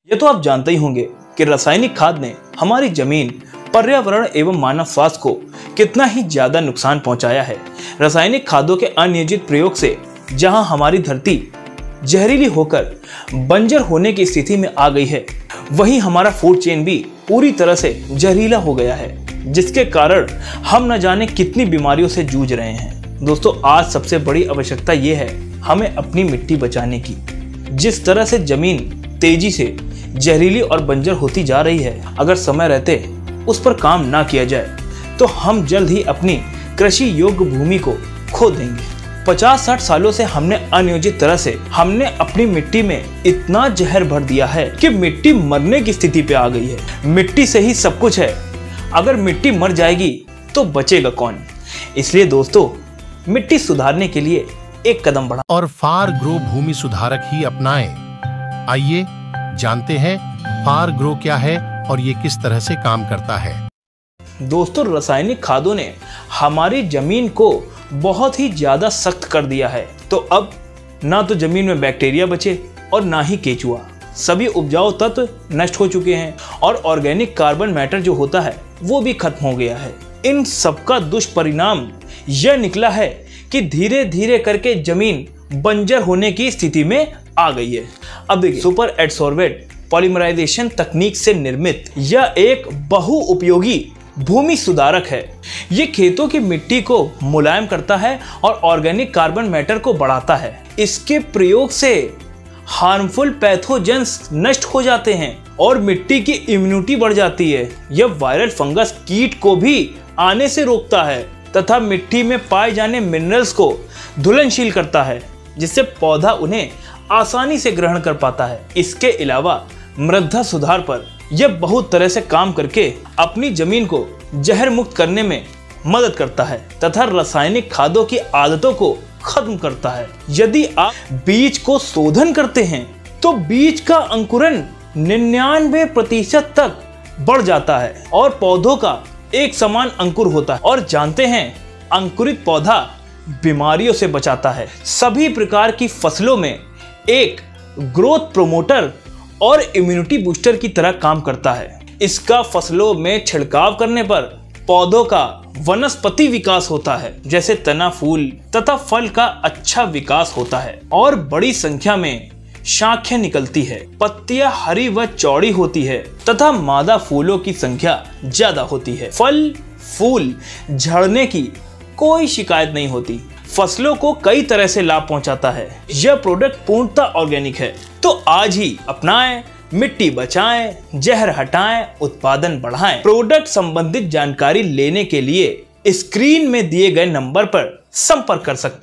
ये तो आप जानते ही होंगे कि रासायनिक खाद ने हमारी जमीन, पर्यावरण एवं मानव स्वास्थ्य को कितना ही ज्यादा नुकसान पहुंचाया है। रासायनिक खादों के अनियोजित प्रयोग से जहां हमारी धरती जहरीली होकर बंजर होने की स्थिति में आ गई है, वहीं हमारा फूड चेन भी पूरी तरह से जहरीला हो गया है, जिसके कारण हम न जाने कितनी बीमारियों से जूझ रहे हैं। दोस्तों, आज सबसे बड़ी आवश्यकता ये है हमें अपनी मिट्टी बचाने की। जिस तरह से जमीन तेजी से जहरीली और बंजर होती जा रही है, अगर समय रहते उस पर काम ना किया जाए तो हम जल्द ही अपनी कृषि योग्य भूमि को खो देंगे। 50-60 सालों से हमने अनियोजित तरह से अपनी मिट्टी में इतना जहर भर दिया है कि मिट्टी मरने की स्थिति पे आ गई है। मिट्टी से ही सब कुछ है, अगर मिट्टी मर जाएगी तो बचेगा कौन। इसलिए दोस्तों, मिट्टी सुधारने के लिए एक कदम बढ़ा और फारग्रो भूमि सुधारक ही अपनाएं। आइए जानते हैं फारग्रो क्या है और ये किस तरह से काम करता है। दोस्तों, रासायनिक खादों ने हमारी जमीन को बहुत ही ज्यादा सख्त कर दिया है। तो अब ना तो जमीन में बैक्टीरिया बचे और ना ही केचुआ। सभी उपजाऊ तत्व नष्ट हो चुके हैं और ऑर्गेनिक कार्बन मैटर जो होता है वो भी खत्म हो गया है। इन सबका दुष्परिणाम यह निकला है कि धीरे धीरे करके जमीन बंजर होने की स्थिति में आ गई है। अब देखिए, सुपर एडसॉर्बेट पॉलीमराइजेशन तकनीक से निर्मित यह एक बहुउपयोगी भूमि सुधारक है। ये खेतों की मिट्टी को मुलायम करता है और ऑर्गेनिक कार्बन मैटर को बढ़ाता है। इसके प्रयोग से हार्मफुल पैथोजेंस नष्ट हो जाते हैं और मिट्टी की इम्यूनिटी बढ़ जाती है। यह वायरल फंगस कीट को भी आने से रोकता है तथा मिट्टी में पाए जाने मिनरल्स को घुलनशील करता है, जिससे पौधा उन्हें आसानी से ग्रहण कर पाता है। इसके अलावा मृदा सुधार पर यह बहुत तरह से काम करके अपनी जमीन को जहर मुक्त करने में मदद करता है तथा रासायनिक खादों की आदतों को खत्म करता है। यदि आप बीज को शोधन करते हैं तो बीज का अंकुरन 99% तक बढ़ जाता है और पौधों का एक समान अंकुर होता है। और जानते हैं, अंकुरित पौधा बीमारियों से बचाता है। सभी प्रकार की फसलों में एक ग्रोथ प्रोमोटर और इम्यूनिटी बूस्टर की तरह काम करता है। इसका फसलों में छिड़काव करने पर पौधों का वनस्पति विकास होता है, जैसे तना, फूल तथा फल का अच्छा विकास होता है और बड़ी संख्या में शाखें निकलती है। पत्तियां हरी व चौड़ी होती है तथा मादा फूलों की संख्या ज्यादा होती है। फल फूल झड़ने की कोई शिकायत नहीं होती। फसलों को कई तरह से लाभ पहुंचाता है। यह प्रोडक्ट पूर्णतः ऑर्गेनिक है। तो आज ही अपनाएं, मिट्टी बचाएं, जहर हटाएं, उत्पादन बढ़ाएं। प्रोडक्ट संबंधित जानकारी लेने के लिए स्क्रीन में दिए गए नंबर पर संपर्क कर सकते हैं।